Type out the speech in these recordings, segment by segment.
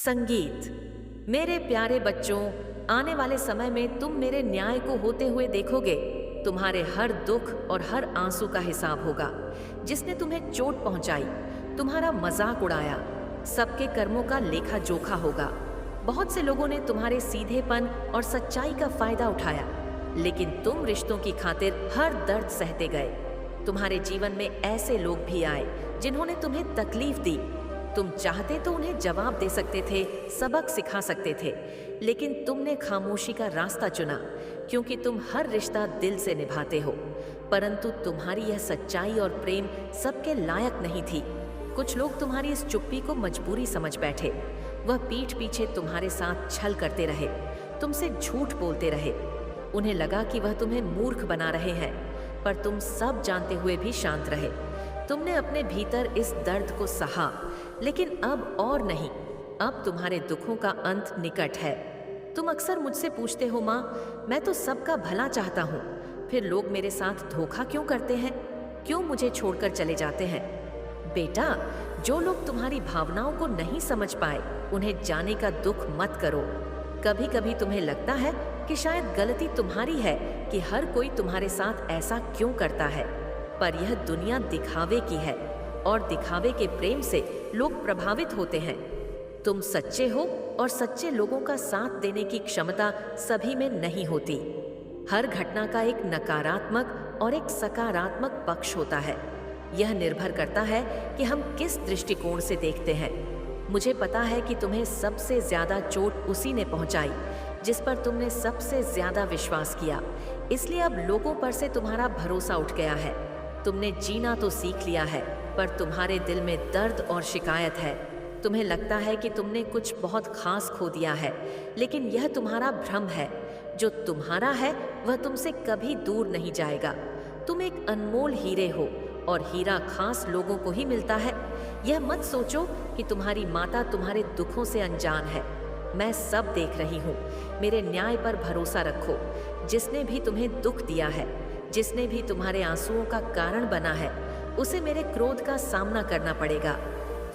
संगीत। मेरे प्यारे बच्चों, आने वाले समय में तुम मेरे न्याय को होते हुए देखोगे। तुम्हारे हर दुख और हर आंसू का हिसाब होगा। जिसने तुम्हें चोट पहुंचाई, तुम्हारा मजाक उड़ाया, सबके कर्मों का लेखा जोखा होगा। बहुत से लोगों ने तुम्हारे सीधेपन और सच्चाई का फायदा उठाया, लेकिन तुम रिश्तों की खातिर हर दर्द सहते गए। तुम्हारे जीवन में ऐसे लोग भी आए जिन्होंने तुम्हें तकलीफ दी। तुम चाहते तो उन्हें जवाब दे सकते थे, सबक सिखा सकते थे, लेकिन तुमने खामोशी का रास्ता चुना, क्योंकि तुम हर रिश्ता दिल से निभाते हो। परंतु तुम्हारी यह सच्चाई और प्रेम सबके लायक नहीं थी। कुछ लोग तुम्हारी इस चुप्पी को मजबूरी समझ बैठे। वह पीठ पीछे तुम्हारे साथ छल करते रहे, तुमसे झूठ बोलते रहे। उन्हें लगा कि वह तुम्हें मूर्ख बना रहे हैं, पर तुम सब जानते हुए भी शांत रहे। तुमने अपने भीतर इस दर्द को सहा, लेकिन अब और नहीं। अब तुम्हारे दुखों का अंत निकट है। तुम अक्सर मुझसे पूछते हो, माँ, मैं तो सबका भला चाहता हूँ, फिर लोग मेरे साथ धोखा क्यों करते हैं? क्यों मुझे छोड़कर चले जाते हैं? बेटा, जो लोग तुम्हारी भावनाओं को नहीं समझ पाए, उन्हें जाने का दुख मत करो। कभी कभी तुम्हें लगता है कि शायद गलती तुम्हारी है कि हर कोई तुम्हारे साथ ऐसा क्यों करता है, पर यह दुनिया दिखावे की है, और दिखावे के प्रेम से लोग प्रभावित होते हैं। तुम सच्चे हो, और सच्चे लोगों का साथ देने की क्षमता सभी में नहीं होती। हर घटना का एक नकारात्मक और एक सकारात्मक पक्ष होता है। यह निर्भर करता है कि हम किस दृष्टिकोण से देखते हैं। मुझे पता है कि तुम्हें सबसे ज्यादा चोट उसी ने पहुंचाई जिस पर तुमने सबसे ज्यादा विश्वास किया। इसलिए अब लोगों पर से तुम्हारा भरोसा उठ गया है। तुमने जीना तो सीख लिया है, पर तुम्हारे दिल में दर्द और शिकायत है। तुम्हें लगता है कि तुमने कुछ बहुत खास खो दिया है, लेकिन यह तुम्हारा भ्रम है। जो तुम्हारा है वह तुमसे कभी दूर नहीं जाएगा। तुम एक अनमोल हीरे हो, और हीरा खास लोगों को ही मिलता है। यह मत सोचो कि तुम्हारी माता तुम्हारे दुखों से अनजान है। मैं सब देख रही हूँ। मेरे न्याय पर भरोसा रखो। जिसने भी तुम्हें दुख दिया है, जिसने भी तुम्हारे आंसुओं का कारण बना है, उसे मेरे क्रोध का सामना करना पड़ेगा।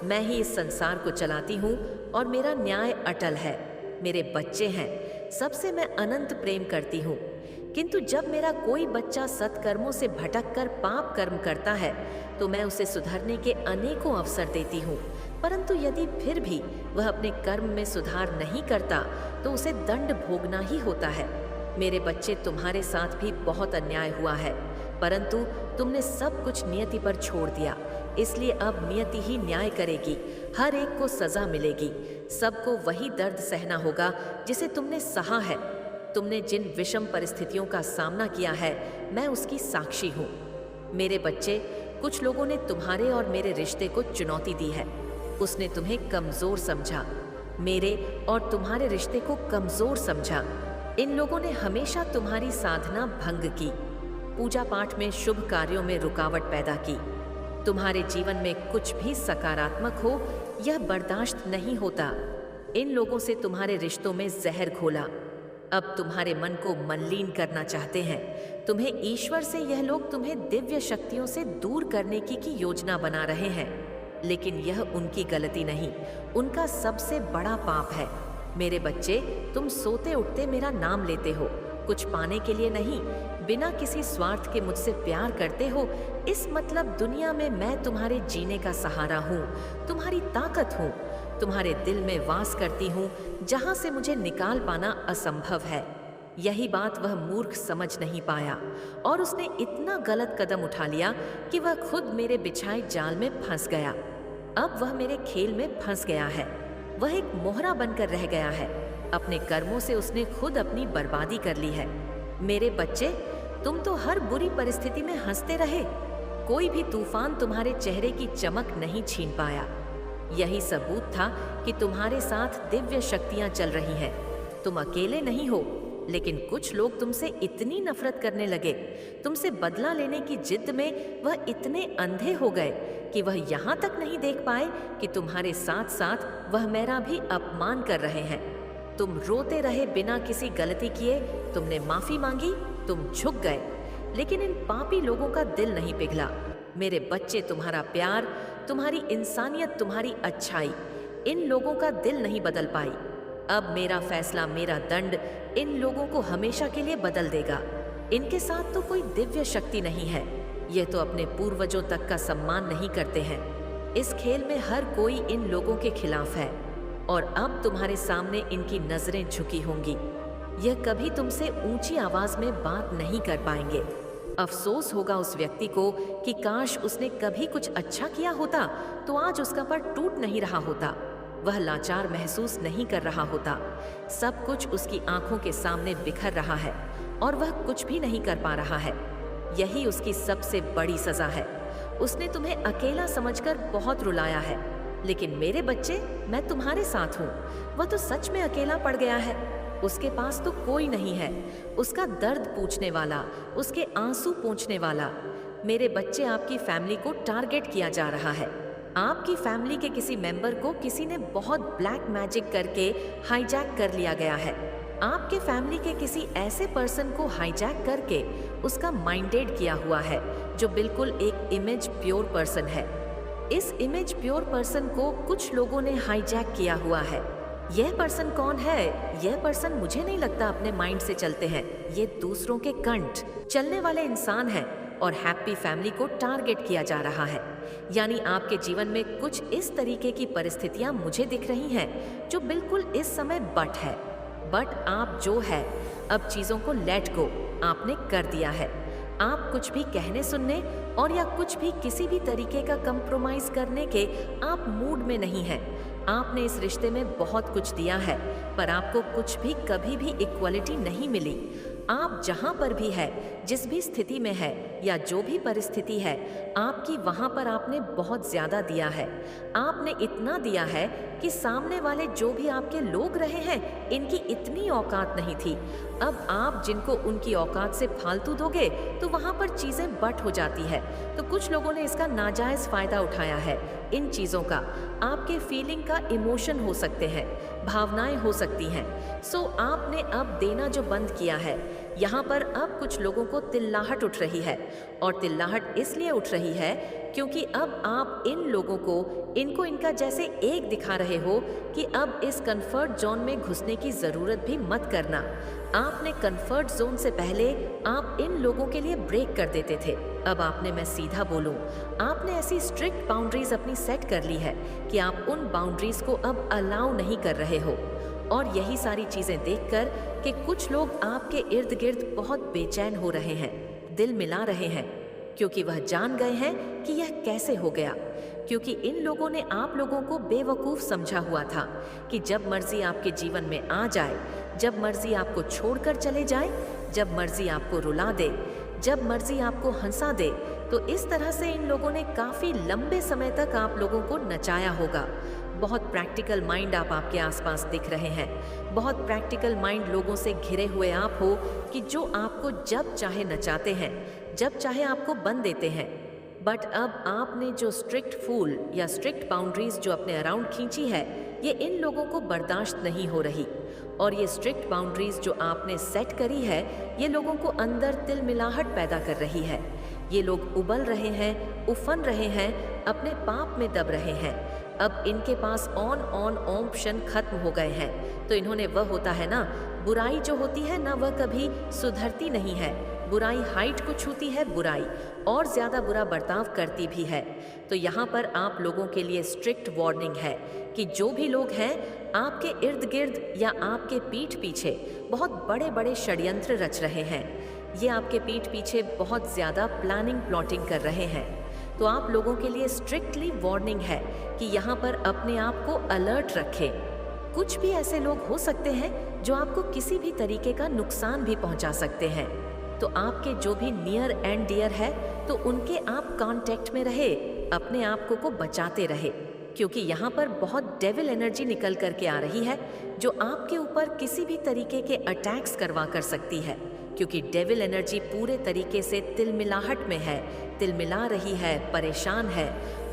मैं ही इस संसार को चलाती हूँ, और मेरा न्याय अटल है। मेरे बच्चे हैं, सबसे मैं अनंत प्रेम करती हूँ। किंतु जब मेरा कोई बच्चा सत्कर्मों से भटक कर पाप कर्म करता है, तो मैं उसे सुधरने के अनेकों अवसर देती हूँ। परंतु यदि फिर भी वह अपने कर्म में सुधार नहीं करता, तो उसे दंड भोगना ही होता है। मेरे बच्चे, तुम्हारे साथ भी बहुत अन्याय हुआ है, परंतु तुमने सब कुछ नियति पर छोड़ दिया। इसलिए अब नियति ही न्याय करेगी। हर एक को सजा मिलेगी। सबको वही दर्द सहना होगा जिसे तुमने सहा है। तुमने जिन विषम परिस्थितियों का सामना किया है, मैं उसकी साक्षी हूँ। मेरे बच्चे, कुछ लोगों ने तुम्हारे और मेरे रिश्ते को चुनौती दी है। उसने तुम्हें कमजोर समझा, मेरे और तुम्हारे रिश्ते को कमजोर समझा। इन लोगों ने हमेशा तुम्हारी साधना भंग की, पूजा पाठ में, शुभ कार्यों में रुकावट पैदा की। तुम्हारे जीवन में कुछ भी सकारात्मक हो, यह बर्दाश्त नहीं होता। इन लोगों से तुम्हारे रिश्तों में जहर घोला। अब तुम्हारे मन को मलिन करना चाहते हैं। तुम्हें ईश्वर से यह लोग तुम्हें दिव्य शक्तियों से दूर करने की योजना बना रहे हैं, लेकिन यह उनकी गलती नहीं, उनका सबसे बड़ा पाप है। मेरे बच्चे, तुम सोते उठते मेरा नाम लेते हो, कुछ पाने के लिए नहीं, बिना किसी स्वार्थ के मुझसे प्यार करते हो। इस मतलब दुनिया में मैं तुम्हारे जीने का सहारा हूँ, तुम्हारी ताकत हूँ, तुम्हारे दिल में वास करती हूँ, जहाँ से मुझे निकाल पाना असंभव है। यही बात वह मूर्ख समझ नहीं पाया, और उसने इतना गलत कदम उठा लिया कि वह खुद मेरे बिछाए जाल में फंस गया। अब वह मेरे खेल में फंस गया है। वह एक मोहरा बनकर रह गया है। अपने कर्मों से उसने खुद अपनी बर्बादी कर ली है। मेरे बच्चे, तुम तो हर बुरी परिस्थिति में हंसते रहे। कोई भी तूफान तुम्हारे चेहरे की चमक नहीं छीन पाया। यही सबूत था कि तुम्हारे साथ दिव्य शक्तियां चल रही हैं। तुम अकेले नहीं हो, लेकिन कुछ लोग तुमसे इतनी नफरत करने लगे, तुमसे बदला लेने की जिद में वह इतने अंधे हो गए कि वह यहाँ तक नहीं देख पाए कि तुम्हारे साथ साथ वह मेरा भी अपमान कर रहे हैं। तुम रोते रहे बिना किसी गलती किए, तुमने माफी मांगी, तुम झुक गए, लेकिन इन पापी लोगों का दिल नहीं पिघला। मेरे बच्चे, तुम्हारा प्यार, तुम्हारी इंसानियत, तुम्हारी अच्छाई, इन लोगों का दिल नहीं बदल पाई। अब मेरा फैसला, मेरा दंड इन लोगों को हमेशा के लिए बदल देगा। इनके साथ तो कोई दिव्य शक्ति नहीं है, ये तो अपने पूर्वजों तक का सम्मान नहीं करते हैं। इस खेल में हर कोई इन लोगों के खिलाफ है और अब तुम्हारे सामने इनकी नजरें झुकी होंगी। यह कभी तुमसे ऊंची आवाज में बात नहीं कर पाएंगे। अफसोस होगा उस व्यक्ति को कि काश उसने कभी कुछ अच्छा किया होता तो आज उसका पर टूट नहीं रहा होता। वह लाचार महसूस नहीं कर रहा होता। सब कुछ उसकी आंखों के सामने बिखर रहा है और वह कुछ भी नहीं कर पा रहा है। यही उसकी सबसे बड़ी सजा है। उसने तुम्हें अकेला समझकर बहुत रुलाया है, लेकिन मेरे बच्चे, मैं तुम्हारे साथ हूँ। वह तो सच में अकेला पड़ गया है। उसके पास तो कोई नहीं है, उसका दर्द पूछने वाला, उसके आंसू पोंछने वाला। मेरे बच्चे, आपकी फैमिली को टारगेट किया जा रहा है। आपकी फैमिली के किसी मेंबर को किसी ने बहुत ब्लैक मैजिक करके हाईजैक कर लिया गया है। आपके फैमिली के किसी ऐसे पर्सन को हाईजैक करके उसका माइंडेड किया हुआ है जो बिल्कुल एक इमेज प्योर पर्सन है। इस इमेज प्योर पर्सन को कुछ लोगों ने हाईजैक किया हुआ है। यह पर्सन कौन है? यह पर्सन मुझे नहीं लगता अपने माइंड से चलते हैं। ये दूसरों के कंठ चलने वाले इंसान हैं और हैप्पी फैमिली को टारगेट किया जा रहा है। यानी आपके जीवन में कुछ इस तरीके की परिस्थितियां मुझे दिख रही हैं जो बिल्कुल इस समय बट है। बट आप जो है, अब चीजों को लेट गो आपने कर दिया है। आप कुछ भी कहने सुनने और या कुछ भी किसी भी तरीके का कंप्रोमाइज करने के आप मूड में नहीं हैं। आपने इस रिश्ते में बहुत कुछ दिया है, पर आपको कुछ भी कभी भी इक्वलिटी नहीं मिली। आप जहाँ पर भी है, जिस भी स्थिति में है या जो भी परिस्थिति है, आपकी वहाँ पर आपने बहुत ज़्यादा दिया है। आपने इतना दिया है कि सामने वाले जो भी आपके लोग रहे हैं, इनकी इतनी औकात नहीं थी। अब आप जिनको उनकी औकात से फालतू दोगे तो वहाँ पर चीज़ें बट हो जाती है। तो कुछ लोगों ने इसका नाजायज़ फ़ायदा उठाया है। इन चीज़ों का आपके फीलिंग का इमोशन हो सकते हैं, भावनाएं हो सकती हैं। सो आपने अब देना जो बंद किया है, यहाँ पर अब कुछ लोगों को तिल्लाहट उठ रही है। और तिल्लाहट इसलिए उठ रही है क्योंकि अब आप इन लोगों को इनको इनका जैसे एक दिखा रहे हो कि अब इस कंफर्ट जोन में घुसने की ज़रूरत भी मत करना। आपने कंफर्ट जोन से पहले आप इन लोगों के लिए ब्रेक कर देते थे। अब आपने, मैं सीधा बोलूं, आपने ऐसी स्ट्रिक्ट बाउंड्रीज अपनी सेट कर ली है कि आप उन बाउंड्रीज को अब अलाउ नहीं कर रहे हो। और यही सारी चीज़ें देखकर कि कुछ लोग आपके इर्द गिर्द बहुत बेचैन हो रहे हैं, दिल मिला रहे हैं, क्योंकि वह जान गए हैं कि यह कैसे हो गया। क्योंकि इन लोगों ने आप लोगों को बेवकूफ़ समझा हुआ था कि जब मर्जी आपके जीवन में आ जाए, जब मर्जी आपको छोड़कर चले जाए, जब मर्जी आपको रुला दे, जब मर्जी आपको हंसा दे, तो इस तरह से इन लोगों ने काफ़ी लंबे समय तक आप लोगों को नचाया होगा। बहुत प्रैक्टिकल माइंड आप आपके आसपास दिख रहे हैं। बहुत प्रैक्टिकल माइंड लोगों से घिरे हुए आप हो कि जो आपको जब चाहे नचाते हैं, जब चाहे आपको बन देते हैं। बट अब आपने जो स्ट्रिक्ट फूल या स्ट्रिक्ट बाउंड्रीज जो अपने अराउंड खींची है, ये इन लोगों को बर्दाश्त नहीं हो रही। और ये स्ट्रिक्ट बाउंड्रीज जो आपने सेट करी है, ये लोगों को अंदर तिलमिलाहट पैदा कर रही है। ये लोग उबल रहे हैं, उफन रहे हैं, अपने पाप में दब रहे हैं। अब इनके पास ऑन ऑप्शन खत्म हो गए हैं। तो इन्होंने, वह होता है ना, बुराई जो होती है ना, वह कभी सुधरती नहीं है। बुराई हाइट को छूती है, बुराई और ज़्यादा बुरा बर्ताव करती भी है। तो यहाँ पर आप लोगों के लिए स्ट्रिक्ट वार्निंग है कि जो भी लोग हैं आपके इर्द गिर्द या आपके पीठ पीछे बहुत बड़े बड़े षड्यंत्र रच रहे हैं। ये आपके पीठ पीछे बहुत ज़्यादा प्लानिंग प्लॉटिंग कर रहे हैं। तो आप लोगों के लिए स्ट्रिक्टली वार्निंग है कि यहाँ पर अपने आप को अलर्ट रखें। कुछ भी ऐसे लोग हो सकते हैं जो आपको किसी भी तरीके का नुकसान भी पहुँचा सकते हैं। तो आपके जो भी नियर एंड डियर है, तो उनके आप कांटेक्ट में रहे, अपने आप को बचाते रहे। क्योंकि यहाँ पर बहुत डेविल एनर्जी निकल करके आ रही है जो आपके ऊपर किसी भी तरीके के अटैक्स करवा कर सकती है। क्योंकि डेविल एनर्जी पूरे तरीके से तिलमिलाहट में है, तिलमिला रही है, परेशान है।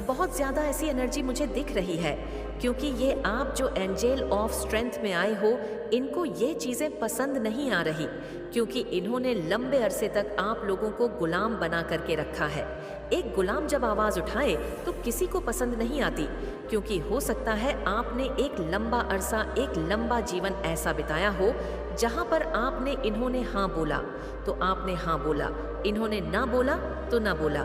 बहुत ज़्यादा ऐसी एनर्जी मुझे दिख रही है क्योंकि ये आप जो एंजल ऑफ स्ट्रेंथ में आए हो, इनको ये चीज़ें पसंद नहीं आ रही क्योंकि इन्होंने लंबे अरसे तक आप लोगों को गुलाम बना करके रखा है। एक गुलाम जब आवाज़ उठाए तो किसी को पसंद नहीं आती, क्योंकि हो सकता है आपने एक लंबा अरसा, एक लंबा जीवन ऐसा बिताया हो जहां पर आपने इन्होंने हाँ बोला तो आपने हाँ बोला, इन्होंने ना बोला तो ना बोला।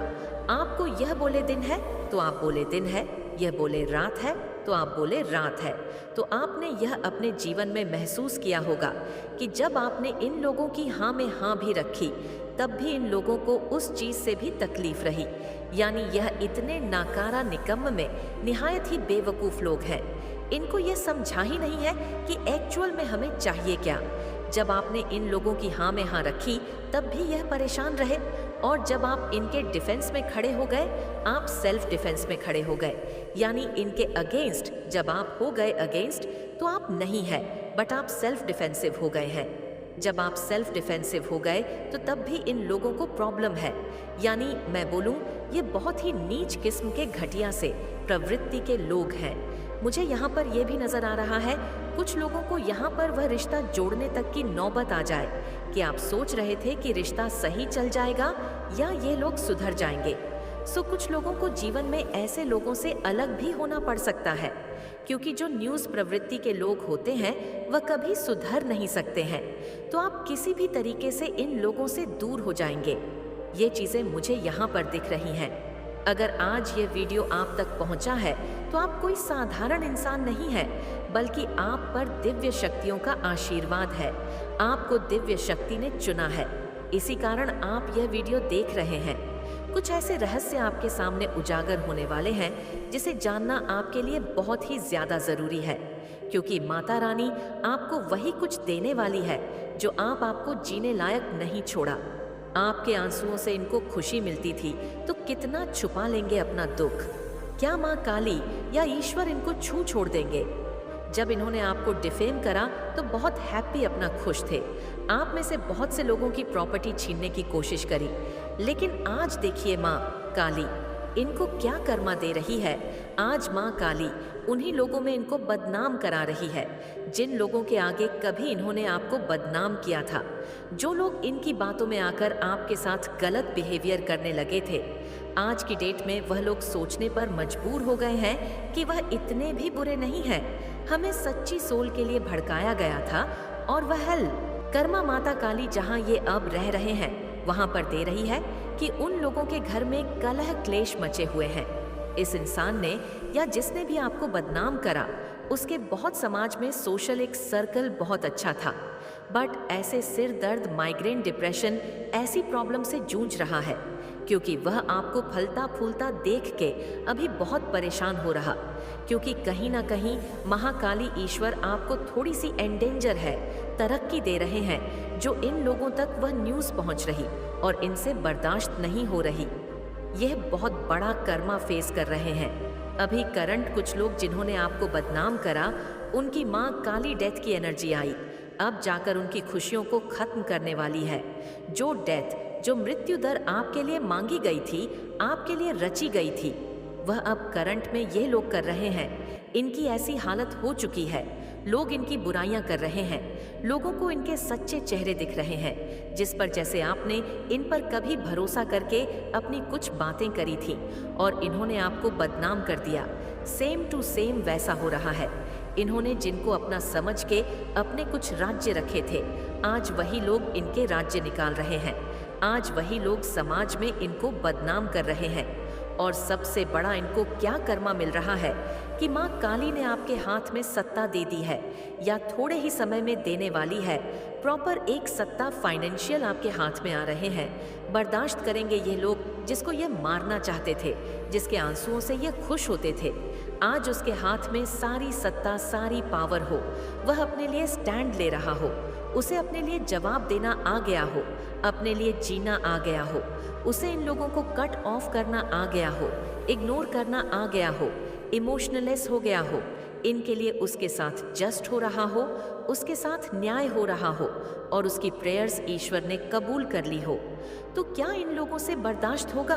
आपको यह बोले दिन है तो आप बोले दिन है, यह बोले रात है तो आप बोले रात है। तो आपने यह अपने जीवन में महसूस किया होगा कि जब आपने इन लोगों की हाँ में हाँ भी रखी तब भी इन लोगों को उस चीज से भी तकलीफ रही। यानी यह इतने नाकारा निकम्म में निहायत ही बेवकूफ लोग हैं। इनको यह समझा ही नहीं है कि एक्चुअल में हमें चाहिए क्या। जब आपने इन लोगों की हाँ में हाँ रखी तब भी यह परेशान रहे, और जब आप इनके डिफेंस में खड़े हो गए, आप सेल्फ डिफेंस में खड़े हो गए। यानी इनके अगेंस्ट जब आप हो गए अगेंस्ट, तो आप नहीं है बट आप सेल्फ डिफेंसिव हो गए हैं। जब आप सेल्फ डिफेंसिव हो गए तो तब भी इन लोगों को प्रॉब्लम है। यानी मैं बोलूं, ये बहुत ही नीच किस्म के घटिया से प्रवृत्ति के लोग हैं। मुझे यहाँ पर यह भी नजर आ रहा है कुछ लोगों को यहाँ पर वह रिश्ता जोड़ने तक की नौबत आ जाए कि आप सोच रहे थे कि रिश्ता सही चल जाएगा या ये लोग सुधर जाएंगे। सो कुछ लोगों को जीवन में ऐसे लोगों से अलग भी होना पड़ सकता है, क्योंकि जो न्यूज़ प्रवृत्ति के लोग होते हैं वह कभी सुधर नहीं सकते हैं। तो आप किसी भी तरीके से इन लोगों से दूर हो जाएंगे। ये चीज़ें मुझे यहाँ पर दिख रही हैं। अगर आज ये वीडियो आप तक पहुँचा है तो आप कोई साधारण इंसान नहीं है, बल्कि आप पर दिव्य शक्तियों का आशीर्वाद है। आपको दिव्य शक्ति ने चुना है, इसी कारण आप यह वीडियो देख रहे हैं। कुछ ऐसे रहस्य आपके सामने उजागर होने वाले हैं जिसे जानना आपके लिए बहुत ही ज्यादा जरूरी है, क्योंकि माता रानी आपको वही कुछ देने वाली है जो आपको जीने लायक नहीं छोड़ा। आपके आंसुओं से इनको खुशी मिलती थी तो कितना छुपा लेंगे अपना दुख। क्या माँ काली या ईश्वर इनको छू छोड़ देंगे? जब इन्होंने आपको डिफेम करा तो बहुत हैप्पी, अपना खुश थे। आप में से बहुत से लोगों की प्रॉपर्टी छीनने की कोशिश करी, लेकिन आज देखिए माँ काली इनको क्या कर्मा दे रही है। आज माँ काली उन्हीं लोगों में इनको बदनाम करा रही है जिन लोगों के आगे कभी इन्होंने आपको बदनाम किया था। जो लोग इनकी बातों में आकर आपके साथ गलत बिहेवियर करने लगे थे, आज की डेट में वह लोग सोचने पर मजबूर हो गए हैं कि वह इतने भी बुरे नहीं हैं। हमें सच्ची सोल के लिए भड़काया गया था और वह हल कर्मा माता काली जहाँ ये अब रह रहे हैं वहाँ पर दे रही है कि उन लोगों के घर में कलह क्लेश मचे हुए हैं। इस इंसान ने या जिसने भी आपको बदनाम करा, उसके बहुत समाज में सोशल एक सर्कल बहुत अच्छा था, बट ऐसे सिर दर्द, माइग्रेन, डिप्रेशन ऐसी प्रॉब्लम से जूझ रहा है क्योंकि वह आपको फलता फूलता देख के अभी बहुत परेशान हो रहा, क्योंकि कहीं ना कहीं महाकाली ईश्वर आपको थोड़ी सी एंडेंजर है, तरक्की दे रहे हैं जो इन लोगों तक वह न्यूज़ पहुंच रही और इनसे बर्दाश्त नहीं हो रही। यह बहुत बड़ा कर्मा फेस कर रहे हैं। अभी करंट कुछ लोग जिन्होंने आपको बदनाम करा, उनकी माँ काली डेथ की एनर्जी आई, अब जाकर उनकी खुशियों को खत्म करने वाली है। जो डेथ, जो मृत्यु दर आपके लिए मांगी गई थी, आपके लिए रची गई थी, वह अब करंट में ये लोग कर रहे हैं। इनकी ऐसी हालत हो चुकी है, लोग इनकी बुराइयां कर रहे हैं, लोगों को इनके सच्चे चेहरे दिख रहे हैं, जिस पर जैसे आपने इन पर कभी भरोसा करके अपनी कुछ बातें करी थी और इन्होंने आपको बदनाम कर दिया, सेम टू सेम वैसा हो रहा है। इन्होंने जिनको अपना समझ के अपने कुछ राज्य रखे थे, आज वही लोग इनके राज्य निकाल रहे हैं। आज वही लोग समाज में इनको बदनाम कर रहे हैं। और सबसे बड़ा इनको क्या कर्मा मिल रहा है कि माँ काली ने आपके हाथ में सत्ता दे दी है, या थोड़े ही समय में देने वाली है। प्रॉपर एक सत्ता फाइनेंशियल आपके हाथ में आ रहे हैं। बर्दाश्त करेंगे ये लोग जिसको ये मारना चाहते थे, जिसके आंसुओं से ये खुश होते थे। आज उसके हाथ में सारी सत्ता, सारी पावर हो, वह अपने लिए स्टैंड ले रहा हो, उसे अपने लिए जवाब देना आ गया हो, अपने लिए जीना आ गया हो, उसे इन लोगों को कट ऑफ करना आ गया हो, इग्नोर करना आ गया हो, इमोशनलेस हो गया हो, इनके लिए उसके साथ जस्ट हो रहा हो, उसके साथ न्याय हो रहा हो और उसकी प्रेयर्स ईश्वर ने कबूल कर ली हो। तो क्या इन लोगों से बर्दाश्त होगा?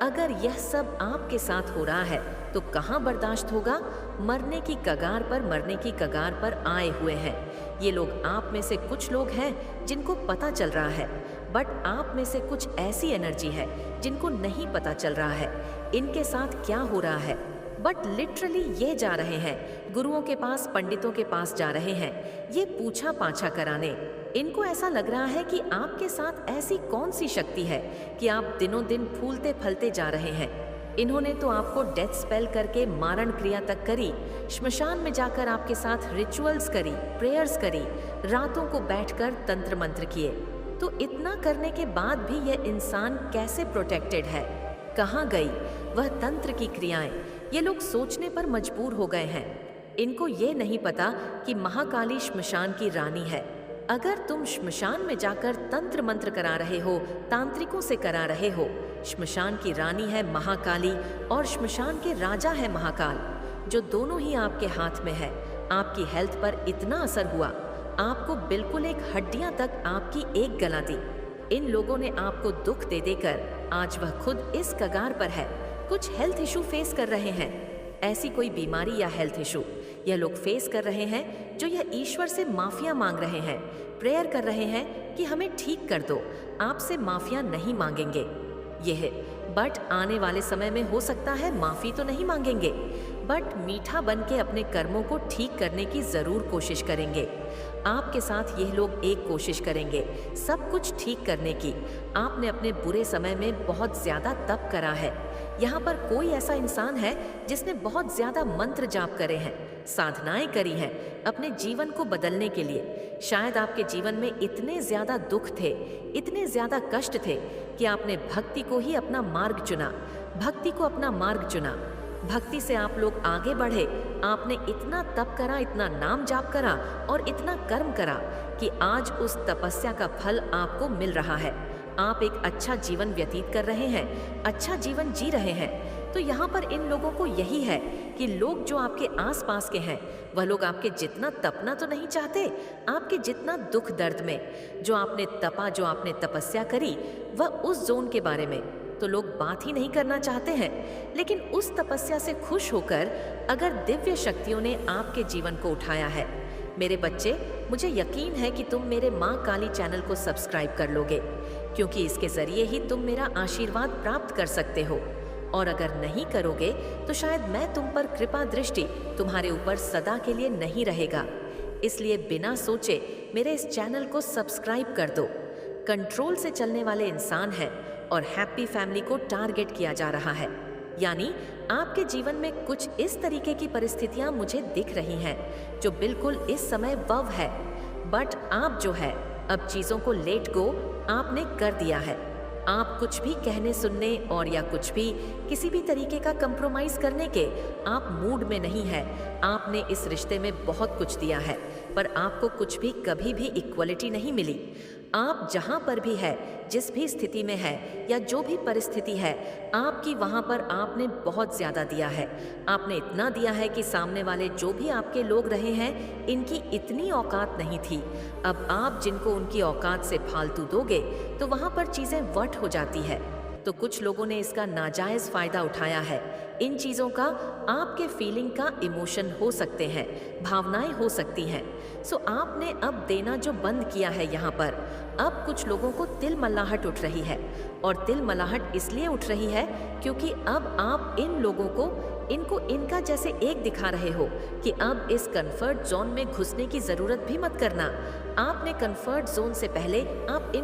अगर यह सब आपके साथ हो रहा है तो कहाँ बर्दाश्त होगा? मरने की कगार पर, मरने की कगार पर आए हुए हैं ये लोग। आप में से कुछ लोग हैं जिनको पता चल रहा है, बट आप में से कुछ ऐसी एनर्जी है जिनको नहीं पता चल रहा है इनके साथ क्या हो रहा है। बट लिटरली ये जा रहे हैं गुरुओं के पास, पंडितों के पास जा रहे हैं ये पूछा पाछा कराने। इनको ऐसा लग रहा है कि आपके साथ ऐसी कौन सी शक्ति है कि आप दिनों दिन फूलते फलते जा रहे हैं। इन्होंने तो आपको डेथ स्पेल करके मारण क्रिया तक करी, श्मशान में जाकर आपके साथ रिचुअल्स करी, प्रेयर्स करी, रातों को बैठकर तंत्र मंत्र किए। तो इतना करने के बाद भी यह इंसान कैसे प्रोटेक्टेड है? कहाँ गई वह तंत्र की क्रियाएं? ये लोग सोचने पर मजबूर हो गए हैं। इनको ये नहीं पता कि महाकाली श्मशान की रानी है। अगर तुम श्मशान में जाकर तंत्र मंत्र करा रहे हो, तांत्रिकों से करा रहे हो, श्मशान की रानी है महाकाली और श्मशान के राजा है महाकाल, जो दोनों ही आपके हाथ में है। आपकी हेल्थ पर इतना असर हुआ, आपको बिल्कुल एक हड्डियां तक आपकी एक गला दी। इन लोगों ने आपको दुख दे देकर आज वह खुद इस कगार पर है, कुछ हेल्थ इशू फेस कर रहे हैं। ऐसी कोई बीमारी या हेल्थ इशू यह लोग फेस कर रहे हैं जो यह ईश्वर से माफिया मांग रहे हैं, प्रेयर कर रहे हैं कि हमें ठीक कर दो, आपसे माफिया नहीं मांगेंगे। यह बट आने वाले समय में हो सकता है माफी तो नहीं मांगेंगे, बट मीठा बन के अपने कर्मों को ठीक करने की जरूर कोशिश करेंगे। आपके साथ यह लोग एक कोशिश करेंगे सब कुछ ठीक करने की। आपने अपने बुरे समय में बहुत ज्यादा तप करा है। यहाँ पर कोई ऐसा इंसान है जिसने बहुत ज्यादा मंत्र जाप करे हैं, साधनाएं करी हैं अपने जीवन को बदलने के लिए। शायद आपके जीवन में इतने ज्यादा दुख थे, इतने ज्यादा कष्ट थे कि आपने भक्ति को ही अपना मार्ग चुना, भक्ति को अपना मार्ग चुना। भक्ति से आप लोग आगे बढ़े। आपने इतना तप करा, इतना नाम जाप करा और इतना कर्म करा कि आज उस तपस्या का फल आपको मिल रहा है। आप एक अच्छा जीवन व्यतीत कर रहे हैं, अच्छा जीवन जी रहे हैं। तो यहाँ पर इन लोगों को यही है कि लोग जो आपके आसपास के हैं वह लोग आपके जितना तपना तो नहीं चाहते, आपके जितना दुख दर्द में जो आपने तपा, जो आपने तपस्या करी, वह उस जोन के बारे में तो लोग बात ही नहीं करना चाहते हैं। लेकिन उस तपस्या से खुश होकर अगर दिव्य शक्तियों ने आपके जीवन को उठाया है, मेरे बच्चे, मुझे यकीन है कि तुम मेरे माँ काली चैनल को सब्सक्राइब कर लोगे, क्योंकि इसके जरिए ही तुम मेरा आशीर्वाद प्राप्त कर सकते हो। और अगर नहीं करोगे तो शायद मैं तुम पर कृपा दृष्टि तुम्हारे ऊपर सदा के लिए नहीं रहेगा। इसलिए बिना सोचे मेरे इस चैनल को सब्सक्राइब कर दो। कंट्रोल से चलने वाले इंसान हैं और हैप्पी फैमिली को टारगेट किया जा रहा है। यानी आपके जीवन में कुछ इस तरीके की परिस्थितियां मुझे दिख रही हैं जो बिल्कुल इस समय वव है, बट आप जो है अब चीजों को लेट गो आपने कर दिया है। आप कुछ भी कहने सुनने और या कुछ भी किसी भी तरीके का कंप्रोमाइज करने के आप मूड में नहीं है। आपने इस रिश्ते में बहुत कुछ दिया है पर आपको कुछ भी कभी भी इक्वलिटी नहीं मिली। आप जहाँ पर भी है, जिस भी स्थिति में है या जो भी परिस्थिति है आपकी, वहाँ पर आपने बहुत ज़्यादा दिया है। आपने इतना दिया है कि सामने वाले जो भी आपके लोग रहे हैं इनकी इतनी औकात नहीं थी। अब आप जिनको उनकी औकात से फालतू दोगे तो वहाँ पर चीज़ें वट हो जाती है। तो कुछ लोगों ने इसका नाजायज़ फ़ायदा उठाया है। इन चीज़ों का आपके फीलिंग का इमोशन हो सकते हैं, भावनाएं हो सकती हैं। सो आपने अब देना जो बंद किया है यहाँ पर, अब कुछ लोगों को तिलमल्लाहट उठ रही है। और तिलमल्लाहट इसलिए उठ रही है क्योंकि अब आप इन लोगों को इनको इनका जैसे एक दिखा रहे हो कि अब इस कंफर्ट जोन में घुसने की ज़रूरत भी मत करना। आपने कंफर्ट जोन से पहले आप इन